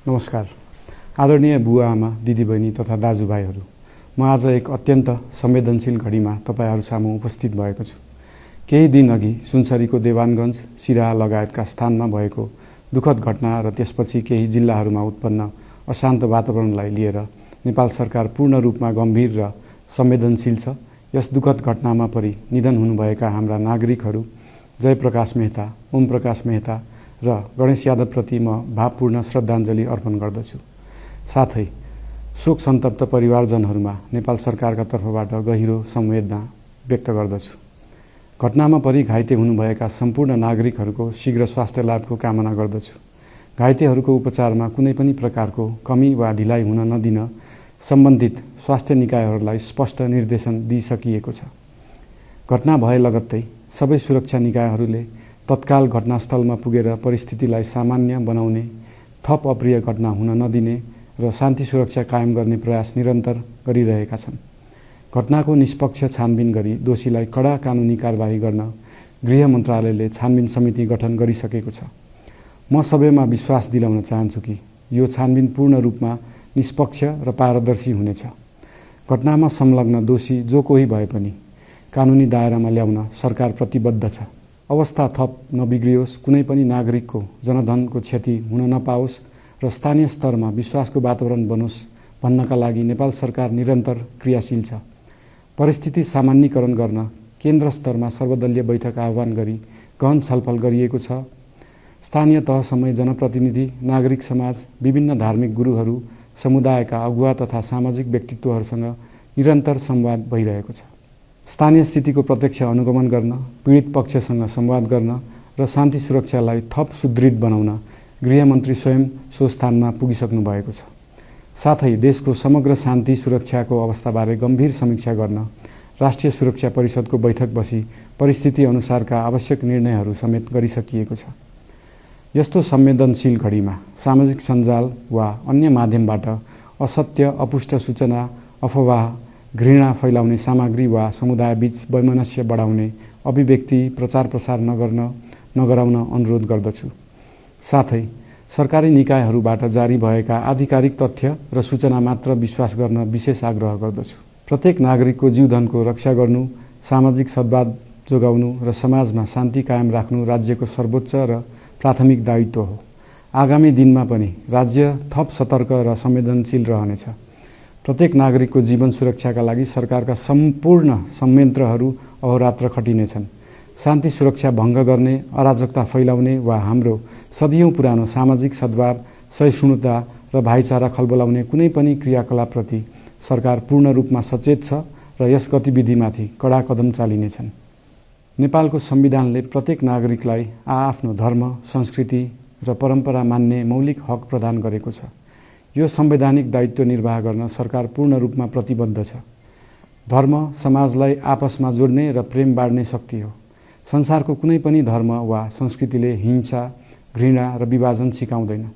नमस्कार। आदरणीय बुवा आमा, दिदीबहिनी तथा दाजुभाइहरू, म आज एक अत्यन्त संवेदनशील घडीमा तपाईहरू सामु उपस्थित भएको छु। केही दिन अघि सुनसरीको देवानगञ्ज, सिराहा लगायतका स्थानमा भएको दुःखद घटना र त्यसपछि केही जिल्लाहरूमा उत्पन्न अशान्त वातावरणलाई लिएर नेपाल सरकार पूर्ण रूपमा गम्भीर र संवेदनशील छ। यस दुःखद घटनामा परि निधन हुनुभएका हाम्रा नागरिकहरू जयप्रकाश मेहता, ओम प्रकाश मेहता र गणेश यादवप्रति म भावपूर्ण श्रद्धाञ्जली अर्पण गर्दछु। साथै शोक सन्तप्त परिवारजनहरूमा नेपाल सरकारका तर्फबाट गहिरो संवेदना व्यक्त गर्दछु। घटनामा परि घाइते हुनुभएका सम्पूर्ण नागरिकहरूको शीघ्र स्वास्थ्य लाभको कामना गर्दछु। घाइतेहरूको उपचारमा कुनै पनि प्रकारको कमी वा ढिलाइ हुन नदिन सम्बन्धित स्वास्थ्य निकायहरूलाई स्पष्ट निर्देशन दिइसकिएको छ। घटना भए लगत्तै सबै सुरक्षा निकायहरूले तत्काल घटनास्थलमा पुगेर परिस्थितिलाई सामान्य बनाउने, थप अप्रिय घटना हुन नदिने र शान्ति सुरक्षा कायम गर्ने प्रयास निरन्तर गरिरहेका छन्। घटनाको निष्पक्ष छानबिन गरी दोषीलाई कडा कानुनी कारबाही गर्न गृह मन्त्रालयले छानबिन समिति गठन गरिसकेको छ। म सबैमा विश्वास दिलाउन चाहन्छु कि यो छानबिन पूर्ण रूपमा निष्पक्ष र पारदर्शी हुनेछ। घटनामा संलग्न दोषी जो कोही भए पनि कानुनी दायरामा ल्याउन सरकार प्रतिबद्ध छ। अवस्था थप नबिग्रियोस्, कुनै पनि नागरिकको जनधनको क्षति हुन नपाओस् र स्थानीय स्तरमा विश्वासको वातावरण बनोस् भन्नका लागि नेपाल सरकार निरन्तर क्रियाशील छ। परिस्थिति सामान्यीकरण गर्न केन्द्र स्तरमा सर्वदलीय बैठक आह्वान गरी गहन छलफल गरिएको छ। स्थानीय तहसम्मै जनप्रतिनिधि, नागरिक समाज, विभिन्न धार्मिक गुरुहरू, समुदायका अगुवा तथा सामाजिक व्यक्तित्वहरूसँग निरन्तर संवाद भइरहेको छ। स्थानीय स्थितिको प्रत्यक्ष अनुगमन गर्न, पीडित पक्षसँग संवाद गर्न र शान्ति सुरक्षालाई थप सुदृढ बनाउन गृहमन्त्री स्वयं सो स्थानमा पुगिसक्नु भएको छ। साथै देशको समग्र शान्ति सुरक्षाको अवस्थाबारे गम्भीर समीक्षा गर्न राष्ट्रिय सुरक्षा परिषदको बैठक बसी परिस्थिति अनुसारका आवश्यक निर्णयहरू समेत गरिसकिएको छ। यस्तो संवेदनशील घडीमा सामाजिक सञ्जाल वा अन्य माध्यमबाट असत्य, अपुष्ट सूचना, अफवाह, घृणा फैलाउने सामग्री वा समुदायबीच वैमनस्य बढाउने अभिव्यक्ति प्रचार प्रसार नगराउन अनुरोध गर्दछु। साथै सरकारी निकायहरूबाट जारी भएका आधिकारिक तथ्य र सूचना मात्र विश्वास गर्न विशेष आग्रह गर्दछु। प्रत्येक नागरिकको जीवधनको रक्षा गर्नु, सामाजिक सद्भाव जोगाउनु र समाजमा शान्ति कायम राख्नु राज्यको सर्वोच्च र प्राथमिक दायित्व हो। आगामी दिनमा पनि राज्य थप सतर्क र संवेदनशील रहनेछ। प्रत्येक नागरिकको जीवन सुरक्षाका लागि सरकारका सम्पूर्ण संयन्त्रहरू अहोरात्र खटिनेछन्। शान्ति सुरक्षा भङ्ग गर्ने, अराजकता फैलाउने वा हाम्रो सदियौं पुरानो सामाजिक सद्भाव, सहिष्णुता र भाइचारा खलबलाउने कुनै पनि क्रियाकलापप्रति सरकार पूर्ण रूपमा सचेत छ र यस गतिविधिमाथि कडा कदम चालिनेछन्। नेपालको संविधानले प्रत्येक नागरिकलाई आआफ्नो धर्म, संस्कृति र परम्परा मान्ने मौलिक हक प्रदान गरेको छ। यो संवैधानिक दायित्व निर्वाह गर्न सरकार पूर्ण रूपमा प्रतिबद्ध छ। धर्म समाजलाई आपसमा जोड्ने र प्रेम बाँड्ने शक्ति हो। संसारको कुनै पनि धर्म वा संस्कृतिले हिंसा, घृणा र विभाजन सिकाउँदैन।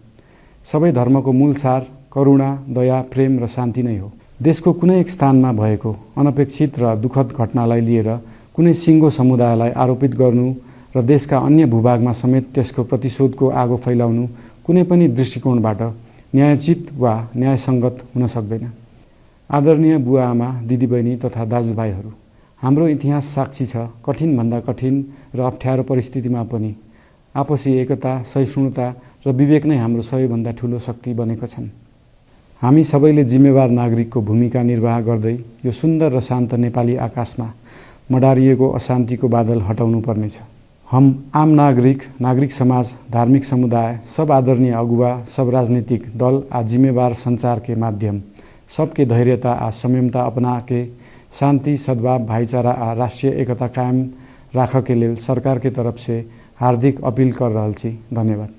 सबै धर्मको मूल सार करुणा, दया, प्रेम र शान्ति नै हो। देशको कुनै एक स्थानमा भएको अनपेक्षित र दुःखद घटनालाई लिएर कुनै सिङ्गो समुदायलाई आरोपित गर्नु र देशका अन्य भूभागमा समेत त्यसको प्रतिशोधको आगो फैलाउनु कुनै पनि दृष्टिकोणबाट न्यायोचित वा न्यायसङ्गत हुन सक्दैन। आदरणीय बुवा आमा, दिदीबहिनी तथा दाजुभाइहरू, हाम्रो इतिहास साक्षी छ कठिनभन्दा कठिन र अप्ठ्यारो परिस्थितिमा पनि आपसी एकता, सहिष्णुता र विवेक नै हाम्रो सबैभन्दा ठूलो शक्ति बनेका छन्। हामी सबैले जिम्मेवार नागरिकको भूमिका निर्वाह गर्दै यो सुन्दर र शान्त नेपाली आकाशमा मडारिएको अशान्तिको बादल हटाउनु पर्नेछ। हम आम नागरिक, नागरिक समाज, धार्मिक समुदाय, सब आदरणीय अगुवा, सब राजनीतिक दल आ जिम्मेवार संचार के माध्यम सबके धैर्यता आ संयमता अपना के शांति, सद्भाव, भाईचारा आ राष्ट्रीय एकता कायम राख के लेल सरकार के तरफ से हार्दिक अपील कर रहल छी। धन्यवाद।